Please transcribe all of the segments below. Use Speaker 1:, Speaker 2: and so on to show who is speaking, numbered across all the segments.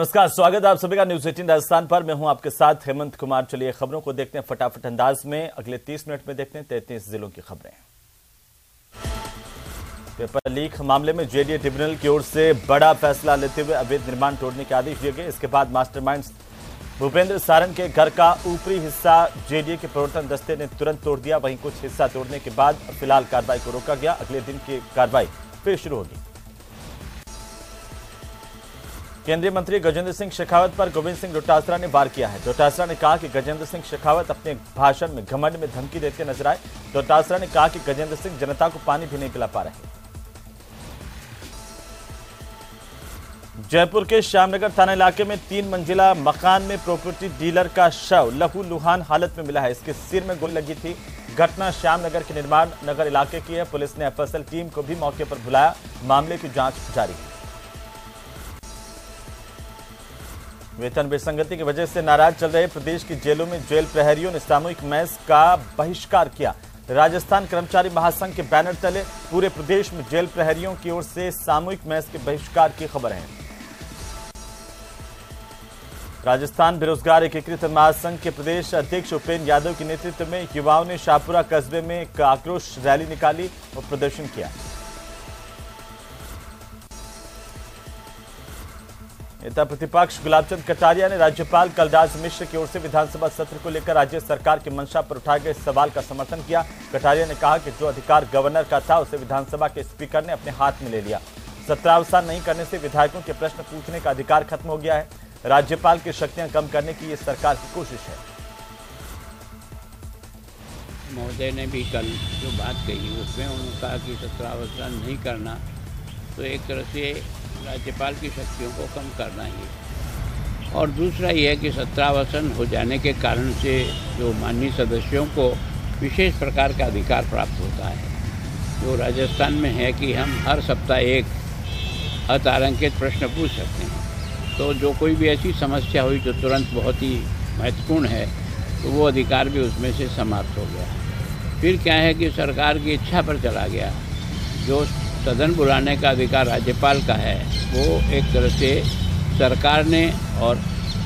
Speaker 1: नमस्कार, स्वागत है आप सभी का न्यूज 18 राजस्थान पर। मैं हूं आपके साथ हेमंत कुमार। चलिए खबरों को देखते हैं फटाफट अंदाज में। अगले 30 मिनट में देखते हैं 33 जिलों की खबरें। पेपर लीक मामले में जेडीए ट्रिब्यूनल की ओर से बड़ा फैसला लेते हुए अवैध निर्माण तोड़ने के आदेश दिए गए। इसके बाद मास्टरमाइंड भूपेंद्र सारन के घर का ऊपरी हिस्सा जेडीए के प्रवर्तन दस्ते ने तुरंत तोड़ दिया। वहीं कुछ हिस्सा तोड़ने के बाद फिलहाल कार्रवाई को रोका गया। अगले दिन की कार्रवाई फिर शुरू होगी। केंद्रीय मंत्री गजेंद्र सिंह शेखावत पर गोविंद सिंह डोटासरा ने वार किया है। डोटासरा ने कहा कि गजेंद्र सिंह शेखावत अपने भाषण में घमंड में धमकी देते नजर आए। डोटासरा ने कहा कि गजेंद्र सिंह जनता को पानी भी नहीं पिला पा रहे। जयपुर के श्यामनगर थाना इलाके में 3 मंजिला मकान में प्रॉपर्टी डीलर का शव लहूलुहान हालत में मिला है। इसके सिर में गोली लगी थी। घटना श्यामनगर के निर्माण नगर इलाके की है। पुलिस ने एफएसएल टीम को भी मौके पर बुलाया। मामले की जांच जारी है। वेतन विसंगति की वजह से नाराज चल रहे प्रदेश की जेलों में जेल प्रहरियों ने सामूहिक मैस का बहिष्कार किया। राजस्थान कर्मचारी महासंघ के बैनर तले पूरे प्रदेश में जेल प्रहरियों की ओर से सामूहिक मैस के बहिष्कार की खबर है। राजस्थान बेरोजगार एकीकृत महासंघ के प्रदेश अध्यक्ष उपेंद्र यादव के नेतृत्व में युवाओं ने शाहपुरा कस्बे में एक आक्रोश रैली निकाली और प्रदर्शन किया। नेता प्रतिपक्ष गुलाबचंद कटारिया ने राज्यपाल कलराज मिश्र की ओर से विधानसभा सत्र को लेकर राज्य सरकार की मंशा पर उठाए गए सवाल का समर्थन किया। कटारिया ने कहा कि जो अधिकार गवर्नर का था उसे विधानसभा के स्पीकर ने अपने हाथ में ले लिया। सत्रावसान नहीं करने से विधायकों के प्रश्न पूछने का अधिकार खत्म हो गया है। राज्यपाल की शक्तियां कम करने की ये सरकार की कोशिश है।
Speaker 2: महोदय ने भी कल जो बात कही उसमें उन्होंने कहा कि सत्रावसान नहीं करना तो एक तरह से राज्यपाल की शक्तियों को कम करना ही, और दूसरा ये है कि सत्रावसान हो जाने के कारण से जो माननीय सदस्यों को विशेष प्रकार का अधिकार प्राप्त होता है, जो राजस्थान में है कि हम हर सप्ताह एक अतारांकित प्रश्न पूछ सकते हैं। तो जो कोई भी ऐसी समस्या हुई जो तुरंत बहुत ही महत्वपूर्ण है तो वो अधिकार भी उसमें से समाप्त हो गया। फिर क्या है कि सरकार की इच्छा पर चला गया। जो सदन बुलाने का अधिकार राज्यपाल का है वो एक तरह से सरकार ने और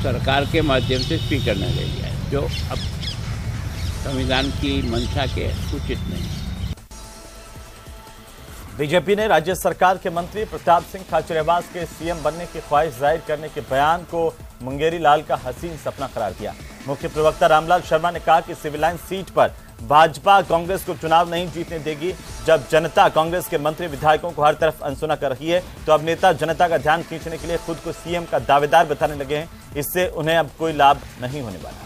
Speaker 2: सरकार के माध्यम से स्पीकर ने ले लिया है, जो अब संविधान की मंशा के उचित नहीं।
Speaker 1: बीजेपी ने राज्य सरकार के मंत्री प्रताप सिंह खाचरियावास के सीएम बनने की ख्वाहिश जाहिर करने के बयान को मुंगेरी लाल का हसीन सपना करार दिया। मुख्य प्रवक्ता रामलाल शर्मा ने कहा कि सिविल लाइन सीट पर भाजपा कांग्रेस को चुनाव नहीं जीतने देगी। जब जनता कांग्रेस के मंत्री विधायकों को हर तरफ अनसुना कर रही है तो अब नेता जनता का ध्यान खींचने के लिए खुद को सीएम का दावेदार बताने लगे हैं। इससे उन्हें अब कोई लाभ नहीं होने वाला।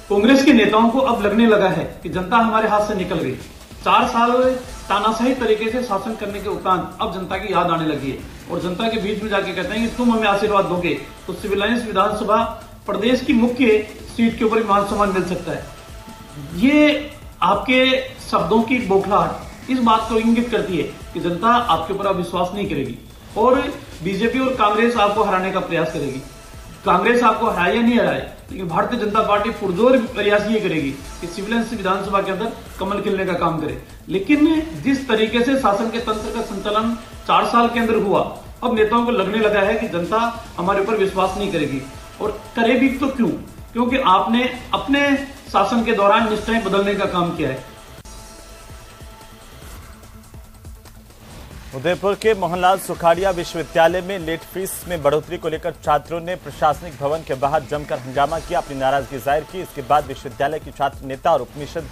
Speaker 3: कांग्रेस के नेताओं को अब लगने लगा है कि जनता हमारे हाथ से निकल गई। 4 साल तानाशाही तरीके से शासन करने के उपरांत अब जनता की याद आने लगी है और जनता के बीच में जाके कहते हैं कि तुम हमें आशीर्वाद दोगे तो सिविल लाइंस विधानसभा प्रदेश की मुख्य सीट के ऊपर मान सम्मान मिल सकता है। ये आपके शब्दों की बौखलाहट इस बात को इंगित करती है कि जनता आपके ऊपर अब विश्वास नहीं करेगी और बीजेपी और कांग्रेस आपको हराने का प्रयास करेगी। कांग्रेस आपको हराए या नहीं हराए, लेकिन भारतीय जनता पार्टी पुरजोर प्रयास ये करेगी कि सिविल लाइंस विधानसभा के अंदर कमल खिलने का काम करे। लेकिन जिस तरीके से शासन के तंत्र का संचालन 4 साल के अंदर हुआ, अब नेताओं को लगने लगा है कि जनता हमारे ऊपर विश्वास नहीं करेगी। और करे भी तो क्यों? क्योंकि आपने अपने शासन के दौरान निष्ठाएं बदलने का काम किया है।
Speaker 1: उदयपुर के मोहनलाल सुखाड़िया विश्वविद्यालय में लेट फीस में बढ़ोतरी को लेकर छात्रों ने प्रशासनिक भवन के बाहर जमकर हंगामा किया, अपनी नाराजगी जाहिर की। इसके बाद विश्वविद्यालय की छात्र नेता और उपनिषद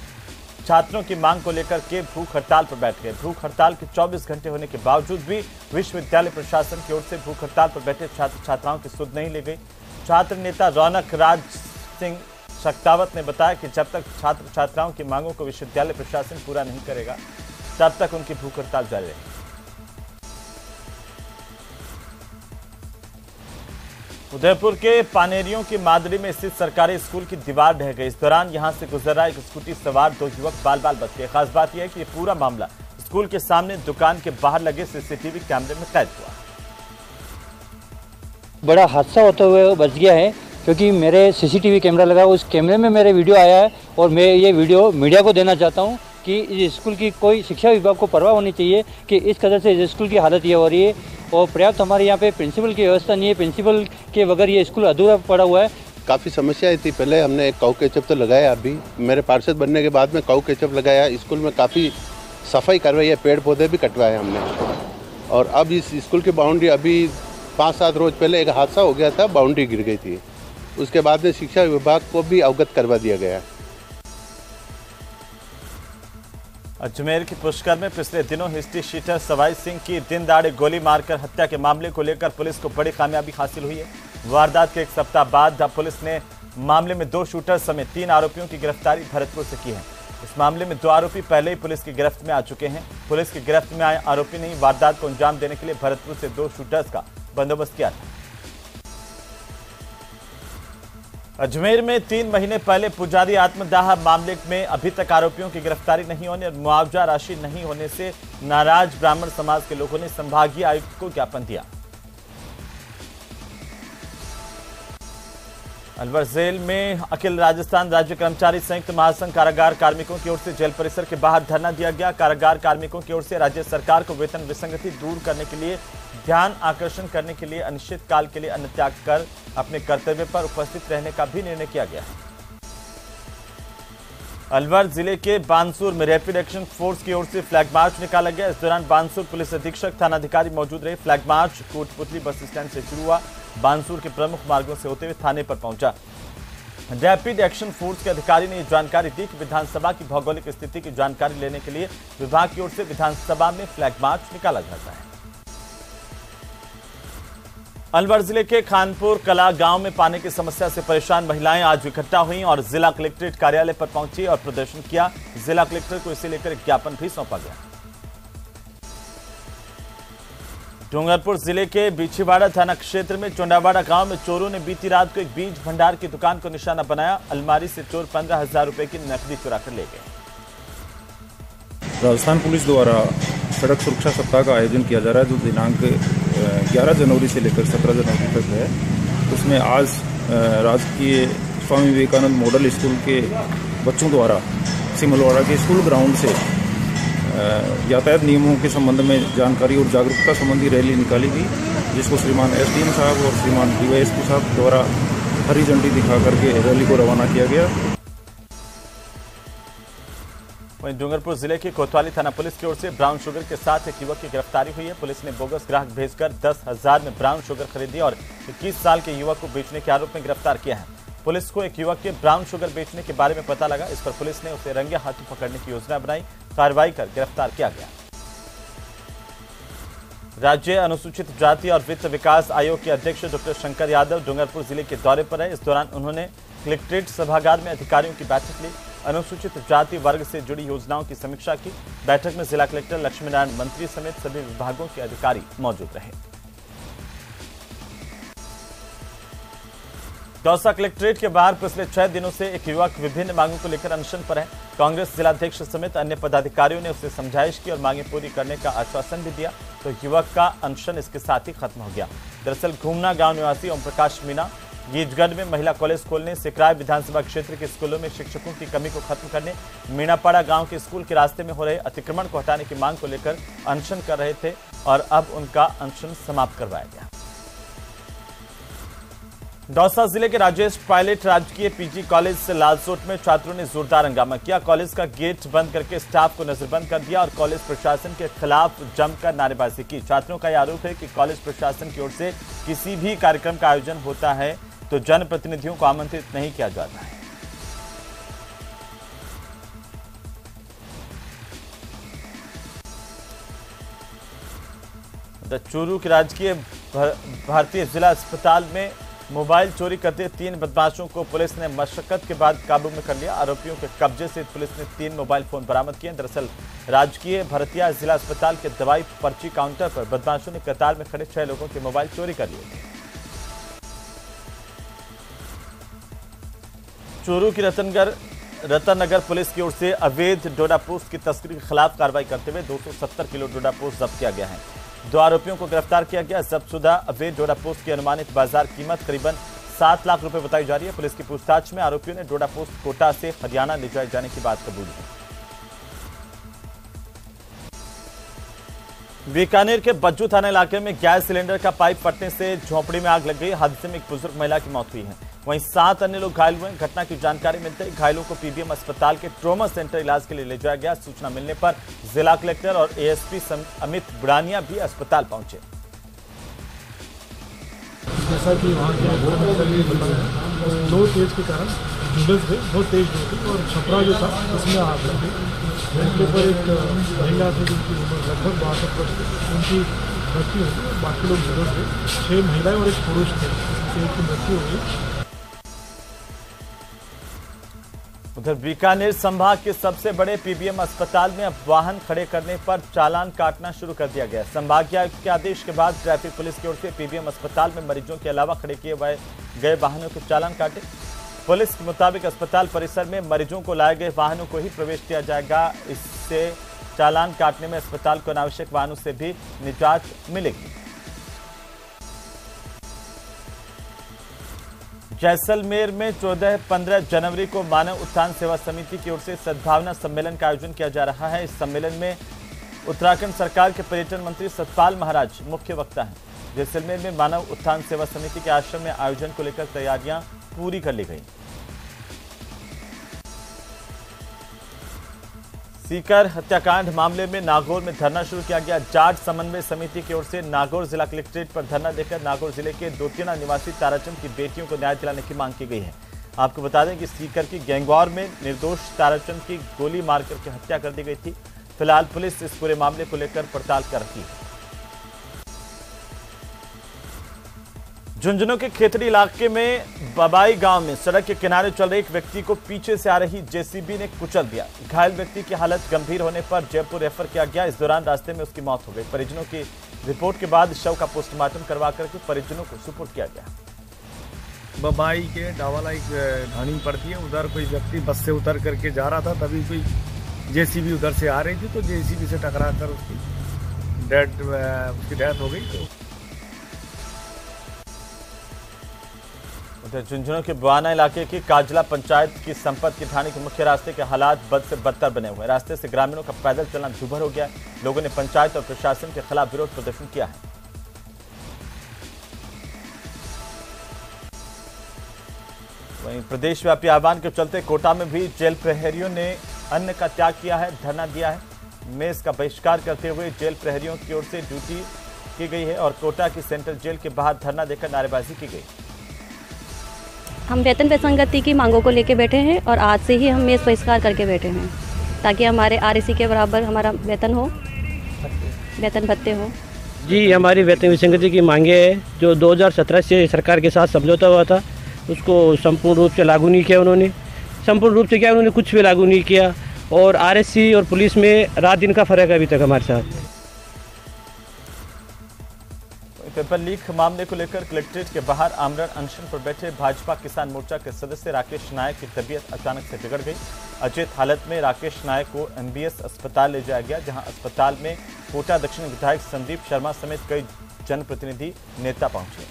Speaker 1: छात्रों की मांग को लेकर के भूख हड़ताल पर बैठ गए। भूख हड़ताल के 24 घंटे होने के बावजूद भी विश्वविद्यालय प्रशासन की ओर से भूख हड़ताल पर बैठे छात्र छात्राओं की सुध नहीं ली गई। छात्र नेता रौनक राज सिंह शक्तावत ने बताया कि जब तक छात्र छात्राओं की मांगों को विश्वविद्यालय प्रशासन पूरा नहीं करेगा तब तक उनकी भूख हड़ताल जारी रहेगी। उदयपुर के पानेरियों की मादरी में स्थित सरकारी स्कूल की दीवार ढह गई। इस दौरान यहां से गुजर रहा एक स्कूटी सवार 2 युवक बाल बाल बच गए। खास बात यह है कि यह पूरा मामला स्कूल के सामने दुकान के बाहर लगे सीसीटीवी कैमरे में कैद हुआ।
Speaker 4: बड़ा हादसा होते हुए बच गया है क्योंकि मेरे सीसीटीवी कैमरा लगा, उस कैमरे में मेरे वीडियो आया है और मैं ये वीडियो मीडिया को देना चाहता हूँ कि इस स्कूल की कोई शिक्षा विभाग को परवाह होनी चाहिए कि इस कदर से इस स्कूल की हालत ये हो रही है और पर्याप्त हमारे यहाँ पे प्रिंसिपल की व्यवस्था नहीं है। प्रिंसिपल के बगैर ये स्कूल अधूरा पड़ा हुआ है।
Speaker 5: काफ़ी समस्याएं थी। पहले हमने एक काऊ केचप तो लगाया, अभी मेरे पार्षद बनने के बाद में काऊ केचप लगाया। स्कूल में काफ़ी सफाई करवाई है, पेड़ पौधे भी कटवाए हमने। और अब इस स्कूल की बाउंड्री अभी 5-7 रोज पहले एक हादसा हो गया था, बाउंड्री गिर गई थी। उसके बाद में शिक्षा विभाग को भी अवगत करवा दिया गया।
Speaker 1: अजमेर के पुष्कर में पिछले दिनों हिस्ट्री शीटर सवाई सिंह की दिन दहाड़े गोली मारकर हत्या के मामले को लेकर पुलिस को बड़ी कामयाबी हासिल हुई है। वारदात के एक सप्ताह बाद अब पुलिस ने मामले में 2 शूटर समेत 3 आरोपियों की गिरफ्तारी भरतपुर से की है। इस मामले में 2 आरोपी पहले ही पुलिस की गिरफ्त में आ चुके हैं। पुलिस की गिरफ्त में आए आरोपी ने वारदात को अंजाम देने के लिए भरतपुर से 2 शूटर्स का बंदोबस्त किया था। अजमेर में 3 महीने पहले पुजारी आत्मदाह मामले में अभी तक आरोपियों की गिरफ्तारी नहीं होने और मुआवजा राशि नहीं होने से नाराज ब्राह्मण समाज के लोगों ने संभागीय आयुक्त को ज्ञापन दिया। अलवर जेल में अखिल राजस्थान राज्य कर्मचारी संयुक्त महासंघ कारागार कार्मिकों की ओर से जेल परिसर के बाहर धरना दिया गया। कारागार कार्मिकों की ओर से राज्य सरकार को वेतन विसंगति दूर करने के लिए ध्यान आकर्षण करने के लिए अनिश्चित काल के लिए अन्न त्याग कर अपने कर्तव्य पर उपस्थित रहने का भी निर्णय किया गया है। अलवर जिले के बानसूर में रैपिड एक्शन फोर्स की ओर से फ्लैग मार्च निकाला गया। इस दौरान बानसूर पुलिस अधीक्षक थानाधिकारी मौजूद रहे। Flag march Kotputli bus stand से शुरू हुआ, बानसूर के प्रमुख मार्गों से होते हुए थाने पर पहुंचा। रैपिड एक्शन फोर्स के अधिकारी ने जानकारी दी कि विधानसभा की भौगोलिक स्थिति की जानकारी लेने के लिए विभाग की ओर से विधानसभा में फ्लैग मार्च निकाला जाता है। अलवर जिले के खानपुर कला गांव में पानी की समस्या से परेशान महिलाएं आज इकट्ठा हुई और जिला कलेक्ट्रेट कार्यालय पर पहुंची और प्रदर्शन किया। जिला कलेक्टर को इसे लेकर एक ज्ञापन भी सौंपा गया। डूंगरपुर जिले के बिछीवाड़ा थाना क्षेत्र में चोंडावाड़ा गांव में चोरों ने बीती रात को एक बीज भंडार की दुकान को निशाना बनाया। अलमारी से चोर 15,000 रुपए की नकदी चुरा कर ले गए।
Speaker 6: राजस्थान पुलिस द्वारा सड़क सुरक्षा सप्ताह का आयोजन किया जा रहा है, जो दिनांक 11 जनवरी से लेकर 17 जनवरी तक है। उसमें आज राजकीय स्वामी विवेकानंद मॉडल स्कूल के बच्चों द्वारा सिमलवाड़ा के स्कूल ग्राउंड से यातायात नियमों के संबंध में जानकारी और जागरूकता संबंधी रैली निकाली गई, जिसको श्रीमान एसडीएम साहब और श्रीमान डीवाईएसपी साहब द्वारा हरी झंडी दिखा करके रैली को रवाना किया गया।
Speaker 1: वहीं डूंगरपुर जिले की कोतवाली थाना पुलिस की ओर से ब्राउन शुगर के साथ एक युवक की गिरफ्तारी हुई है। पुलिस ने बोगस ग्राहक भेजकर 10,000 में ब्राउन शुगर खरीदी और 21 साल के युवक को बेचने के आरोप में गिरफ्तार किया है। पुलिस को एक युवक के ब्राउन शुगर बेचने के बारे में पता लगा। इस पर पुलिस ने उसे रंगे हाथों पकड़ने की योजना बनाई, कार्रवाई कर गिरफ्तार किया गया। राज्य अनुसूचित जाति और वित्त विकास आयोग के अध्यक्ष डॉक्टर शंकर यादव डूंगरपुर जिले के दौरे पर है। इस दौरान उन्होंने कलेक्ट्रेट सभागार में अधिकारियों की बैठक ली, अनुसूचित जाति वर्ग से जुड़ी योजनाओं की समीक्षा की। बैठक में जिला कलेक्टर लक्ष्मीनारायण मंत्री समेत सभी विभागों के अधिकारी मौजूद रहे। दौसा कलेक्ट्रेट के बाहर पिछले 6 दिनों से एक युवक विभिन्न मांगों को लेकर अनशन पर है। कांग्रेस जिलाध्यक्ष समेत अन्य पदाधिकारियों ने उसे समझाइश की और मांगे पूरी करने का आश्वासन भी दिया, तो युवक का अनशन इसके साथ ही खत्म हो गया। दरअसल घूमना गांव निवासी ओम प्रकाश मीणा गीजगढ़ में महिला कॉलेज खोलने, सिकराय विधानसभा क्षेत्र के स्कूलों में शिक्षकों की कमी को खत्म करने, मीणापाड़ा गांव के स्कूल के रास्ते में हो रहे अतिक्रमण को हटाने की मांग को लेकर अनशन कर रहे थे और अब उनका अनशन समाप्त करवाया गया। दौसा जिले के राजेश पायलट राजकीय पीजी कॉलेज से लालसोट में छात्रों ने जोरदार हंगामा किया। कॉलेज का गेट बंद करके स्टाफ को नजरबंद कर दिया और कॉलेज प्रशासन के खिलाफ जमकर नारेबाजी की। छात्रों का यह आरोप है कि कॉलेज प्रशासन की ओर से किसी भी कार्यक्रम का आयोजन होता है तो जनप्रतिनिधियों को आमंत्रित नहीं किया जाता है। चूरू के राजकीय भारतीय जिला अस्पताल में मोबाइल चोरी करते 3 बदमाशों को पुलिस ने मशक्कत के बाद काबू में कर लिया। आरोपियों के कब्जे से पुलिस ने 3 मोबाइल फोन बरामद किए। दरअसल राजकीय भारतीय जिला अस्पताल के दवाई पर्ची काउंटर पर बदमाशों ने कतार में खड़े 6 लोगों के मोबाइल चोरी कर लिए थे। चूरू की रतननगर पुलिस की ओर से अवैध डोडा पोस्ट की तस्करी के खिलाफ कार्रवाई करते हुए 270 किलो डोडा पोस्ट जब्त किया गया है। 2 आरोपियों को गिरफ्तार किया गया। जब्तशुदा अवैध डोडा पोस्ट की अनुमानित बाजार कीमत करीबन 7 लाख रुपए बताई जा रही है। पुलिस की पूछताछ में आरोपियों ने डोडा पोस्ट कोटा से हरियाणा ले जाए जाने की बात कबूली की। बीकानेर के बज्जू थाना इलाके में गैस सिलेंडर का पाइप फटने से झोपड़ी में आग लग गई। हादसे में एक बुजुर्ग महिला की मौत हुई है, वहीं 7 अन्य लोग घायल हुए। घटना की जानकारी मिलते ही घायलों को पीबीएम अस्पताल के ट्रॉमा सेंटर इलाज के लिए ले जाया गया। सूचना मिलने पर जिला कलेक्टर और एएसपी अमित बुरानिया भी अस्पताल पहुंचे।
Speaker 7: जैसा कि वहाँ के लो तेज के कारण नूडल्स थे, बहुत तेज थी और छपरा जो था उसमें आग लग गई। उनके ऊपर एक महिला थी जिनकी उम्र लगभग 62 वर्ष थी, उनकी मृत्यु हो गई। बाकी लोग नूडल्स थे, 6 महिलाएं और 1 पुरुष थे, जिससे एक की मृत्यु हो गई।
Speaker 1: उधर बीकानेर संभाग के सबसे बड़े पीबीएम अस्पताल में अब वाहन खड़े करने पर चालान काटना शुरू कर दिया गया। संभागीय आयुक्त के आदेश के बाद ट्रैफिक पुलिस की ओर से पीबीएम अस्पताल में मरीजों के अलावा खड़े किए गए वाहनों के चालान काटे। पुलिस के मुताबिक अस्पताल परिसर में मरीजों को लाए गए वाहनों को ही प्रवेश दिया जाएगा। इससे चालान काटने में अस्पताल को अनावश्यक वाहनों से भी निजात मिलेगी। जैसलमेर में 14-15 जनवरी को मानव उत्थान सेवा समिति की ओर से सद्भावना सम्मेलन का आयोजन किया जा रहा है। इस सम्मेलन में उत्तराखंड सरकार के पर्यटन मंत्री सतपाल महाराज मुख्य वक्ता हैं। जैसलमेर में मानव उत्थान सेवा समिति के आश्रम में आयोजन को लेकर तैयारियां पूरी कर ली गई। सीकर हत्याकांड मामले में नागौर में धरना शुरू किया गया। जाट समन्वय समिति की ओर से नागौर जिला कलेक्ट्रेट पर धरना देकर नागौर जिले के दोतीना निवासी ताराचंद की बेटियों को न्याय दिलाने की मांग की गई है। आपको बता दें कि सीकर की गैंगवार में निर्दोष ताराचंद की गोली मारकर के हत्या कर दी गई थी। फिलहाल पुलिस इस पूरे मामले को लेकर पड़ताल कर रही है। झुंझुनू के खेतड़ी इलाके में बबाई गांव में सड़क के किनारे चल रहे एक व्यक्ति को पीछे से आ रही जेसीबी ने कुचल दिया। घायल व्यक्ति की हालत गंभीर होने पर जयपुर रेफर किया गया। इस दौरान रास्ते में उसकी मौत हो गई। परिजनों की रिपोर्ट के बाद शव का पोस्टमार्टम करवा करके परिजनों को सुपुर्द किया गया।
Speaker 8: बबाई के डावाला एक घानी पड़ती है, उधर कोई व्यक्ति बस से उतर करके जा रहा था, तभी कोई जेसीबी उधर से आ रही थी, तो जेसीबी से टकरा कर उसकी डेथ हो गई। तो
Speaker 1: उधर झुंझुनू के बुआना इलाके की काजला पंचायत की संपत की ढाणी के मुख्य रास्ते के हालात बद से बदतर बने हुए हैं। रास्ते से ग्रामीणों का पैदल चलना दूभर हो गया। लोगों ने पंचायत और प्रशासन के खिलाफ विरोध प्रदर्शन किया है। वहीं प्रदेशव्यापी आह्वान के चलते कोटा में भी जेल प्रहरियों ने अन्न का त्याग किया है, धरना दिया है। मेज का बहिष्कार करते हुए जेल प्रहरियों की ओर से ड्यूटी की गई है और कोटा की सेंट्रल जेल के बाहर धरना देकर नारेबाजी की गई।
Speaker 9: हम वेतन विसंगति की मांगों को लेकर बैठे हैं और आज से ही हम मेज बहिष्कार करके बैठे हैं, ताकि हमारे आरएसी के बराबर हमारा वेतन हो, वेतन भत्ते हो।
Speaker 10: जी, हमारी वेतन विसंगति की मांगे है। जो 2017 से सरकार के साथ समझौता हुआ था, उसको संपूर्ण रूप से लागू नहीं किया उन्होंने। संपूर्ण रूप से क्या, उन्होंने कुछ भी लागू नहीं किया। और आरएससी और पुलिस में रात दिन का फर्क है अभी तक हमारे साथ।
Speaker 1: पेपर लीक मामले को लेकर कलेक्ट्रेट के बाहर आमरण अनशन पर बैठे भाजपा किसान मोर्चा के सदस्य राकेश नायक की तबीयत अचानक से बिगड़ गई। अचेत हालत में राकेश नायक को एमबीएस अस्पताल ले जाया गया, जहां अस्पताल में कोटा दक्षिण विधायक संदीप शर्मा समेत कई जनप्रतिनिधि नेता पहुंचे।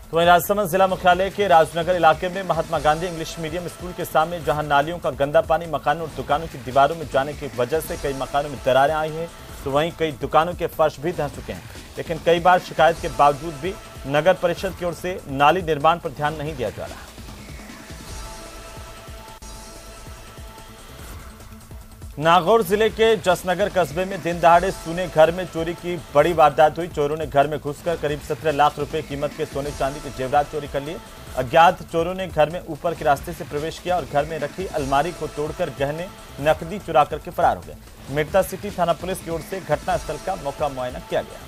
Speaker 1: तो वहीं राजसमंद जिला मुख्यालय के राजनगर इलाके में Mahatma Gandhi English medium school के सामने जहां नालियों का गंदा पानी मकानों और दुकानों की दीवारों में जाने की वजह से कई मकानों में दरारें आई हैं, तो वहीं कई दुकानों के फर्श भी धंस चुके हैं। लेकिन कई बार शिकायत के बावजूद भी नगर परिषद की ओर से नाली निर्माण पर ध्यान नहीं दिया जा रहा। नागौर जिले के जसनगर कस्बे में दिन दहाड़े सूने घर में चोरी की बड़ी वारदात हुई। चोरों ने घर में घुसकर करीब 17 लाख रुपए कीमत के सोने चांदी के जेवरात चोरी कर लिए। अज्ञात चोरों ने घर में ऊपर के रास्ते से प्रवेश किया और घर में रखी अलमारी को तोड़कर गहने नकदी चुरा करके फरार हो गए। मेड़ता सिटी थाना पुलिस की ओर से घटनास्थल का मौका मुआयना किया गया।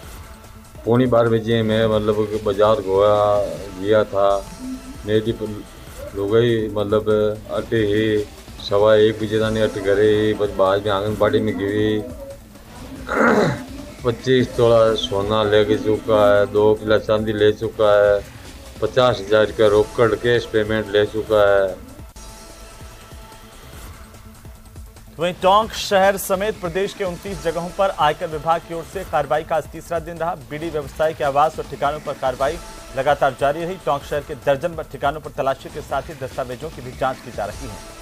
Speaker 11: 12:15 बजे में मतलब बाजार गया था, मेरी लुगाई मतलब अटे ही 1:15 बजे जाने अट करे, बस बाद में आंगनबाड़ी में गिरी। 25 तोला सोना ले चुका है, 2 किलो चांदी ले चुका है, 50,000 का रोकड़ कैश पेमेंट ले चुका है।
Speaker 1: वहीं टोंक शहर समेत प्रदेश के 29 जगहों पर आयकर विभाग की ओर से कार्रवाई का आज तीसरा दिन रहा। बीडी व्यवसायी के आवास और ठिकानों पर कार्रवाई लगातार जारी रही। टोंक शहर के दर्जन भर ठिकानों पर तलाशी के साथ ही दस्तावेजों की भी जांच की जा रही है।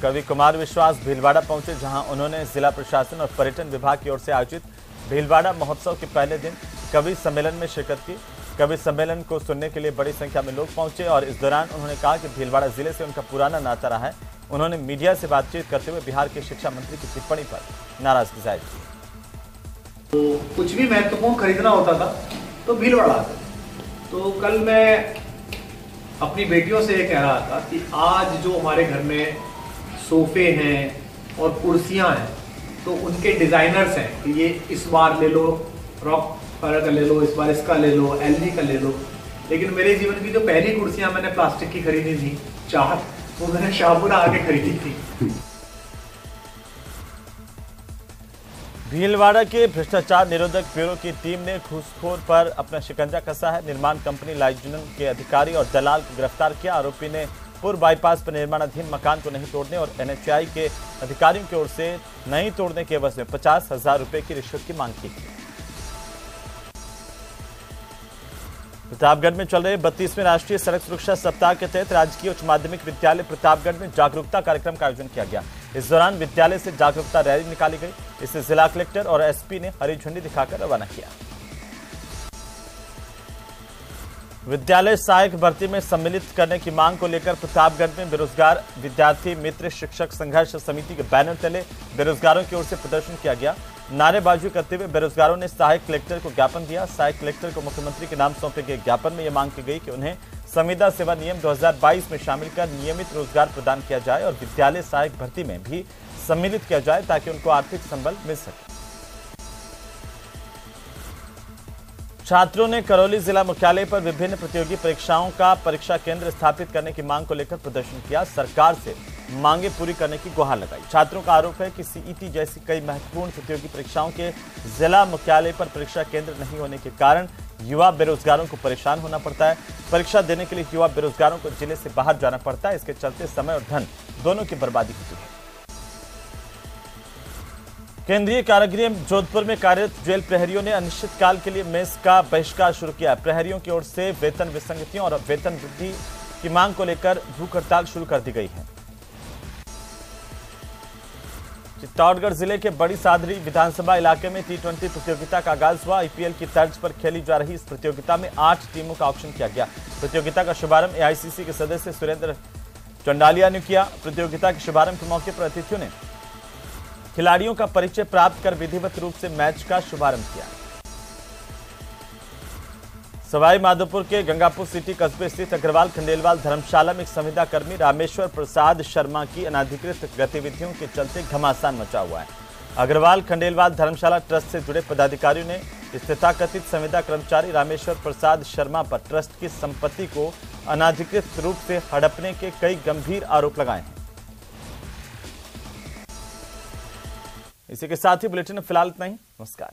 Speaker 1: कवि कुमार विश्वास भीलवाड़ा पहुंचे, जहां उन्होंने जिला प्रशासन और पर्यटन विभाग की ओर से आयोजित भीलवाड़ा महोत्सव के पहले दिन कवि सम्मेलन में शिरकत की। कवि सम्मेलन को सुनने के लिए बड़ी संख्या में लोग पहुंचे और इस दौरान उन्होंने कहा कि भीलवाड़ा जिले से उनका पुराना नाता रहा है। उन्होंने मीडिया से बातचीत करते हुए बिहार के शिक्षा मंत्री की टिप्पणी पर नाराजगी जाहिर की।
Speaker 12: तो कुछ भी महत्वपूर्ण खरीदना होता था तो भीलवाड़ा आता। तो कल मैं अपनी बेटियों से ये कह रहा था कि आज जो हमारे घर में सोफे हैं और कुर्सियां हैं तो उनके डिजाइनर्स हैं कि ये इस बार ले लो रॉक का ले लो, इस बार इसका ले लो, एलजी का ले लो। लेकिन मेरे जीवन की जो पहली कुर्सियां मैंने प्लास्टिक की खरीदी थी 4, वो मैंने शाहपुरा आके खरीदी थी।
Speaker 1: भीलवाड़ा के भ्रष्टाचार निरोधक ब्यूरो की टीम ने घूसखोर पर अपना शिकंजा कसा है। निर्माण कंपनी लाइजनन के अधिकारी और दलाल को गिरफ्तार किया। आरोपी ने पूर्व बाईपास पर निर्माणाधीन मकान को नहीं तोड़ने और एनएचआई के अधिकारियों की ओर से नहीं तोड़ने के एवज में 50,000 रुपए की रिश्वत की मांग की। प्रतापगढ़ में चल रहे 32वें राष्ट्रीय सड़क सुरक्षा सप्ताह के तहत राजकीय उच्च माध्यमिक विद्यालय प्रतापगढ़ में जागरूकता कार्यक्रम का आयोजन किया गया। इस दौरान विद्यालय से जागरूकता रैली निकाली गई। इसे जिला कलेक्टर और एसपी ने हरी झंडी दिखाकर रवाना किया। विद्यालय सहायक भर्ती में सम्मिलित करने की मांग को लेकर प्रतापगढ़ में बेरोजगार विद्यार्थी मित्र शिक्षक संघर्ष समिति के बैनर तले बेरोजगारों की ओर से प्रदर्शन किया गया। नारेबाजी करते हुए बेरोजगारों ने सहायक कलेक्टर को ज्ञापन दिया। सहायक कलेक्टर को मुख्यमंत्री के नाम सौंपे गए ज्ञापन में यह मांग की गई कि उन्हें संविदा सेवा नियम 2022 में शामिल कर नियमित रोजगार प्रदान किया जाए और विद्यालय सहायक भर्ती में भी सम्मिलित किया जाए ताकि उनको आर्थिक संबल मिल सके। छात्रों ने करौली जिला मुख्यालय पर विभिन्न प्रतियोगी परीक्षाओं का परीक्षा केंद्र स्थापित करने की मांग को लेकर प्रदर्शन किया। सरकार से मांगे पूरी करने की गुहार लगाई। छात्रों का आरोप है कि सीईटी जैसी कई महत्वपूर्ण प्रतियोगी परीक्षाओं के जिला मुख्यालय पर परीक्षा केंद्र नहीं होने के कारण युवा बेरोजगारों को परेशान होना पड़ता है। परीक्षा देने के लिए युवा बेरोजगारों को जिले से बाहर जाना पड़ता है। इसके चलते समय और धन दोनों की बर्बादी होती है। केंद्रीय कारागृह जोधपुर में कार्यरत जेल प्रहरियों ने अनिश्चितकाल के लिए मेस का बहिष्कार शुरू किया। प्रहरियों की ओर से वेतन विसंगतियों और वेतन वृद्धि की मांग को लेकर भूख हड़ताल शुरू कर दी गई है। चित्तौड़गढ़ जिले के बड़ी सादरी विधानसभा इलाके में T20 प्रतियोगिता का आगाज हुआ। आईपीएल की तर्ज पर खेली जा रही इस प्रतियोगिता में 8 टीमों का ऑक्शन किया गया। प्रतियोगिता का शुभारंभ एआईसीसी के सदस्य सुरेंद्र चंडालिया ने किया। प्रतियोगिता के शुभारंभ के मौके पर अतिथियों ने खिलाड़ियों का परिचय प्राप्त कर विधिवत रूप से मैच का शुभारंभ किया। सवाई माधोपुर के गंगापुर सिटी कस्बे स्थित अग्रवाल खंडेलवाल धर्मशाला में एक संविदा कर्मी रामेश्वर प्रसाद शर्मा की अनाधिकृत गतिविधियों के चलते घमासान मचा हुआ है। अग्रवाल खंडेलवाल धर्मशाला ट्रस्ट से जुड़े पदाधिकारियों ने तथाकथित संविदा कर्मचारी रामेश्वर प्रसाद शर्मा पर ट्रस्ट की संपत्ति को अनाधिकृत रूप से हड़पने के कई गंभीर आरोप लगाए हैं। इसी के साथ ही बुलेटिन में फिलहाल इतना ही। नमस्कार।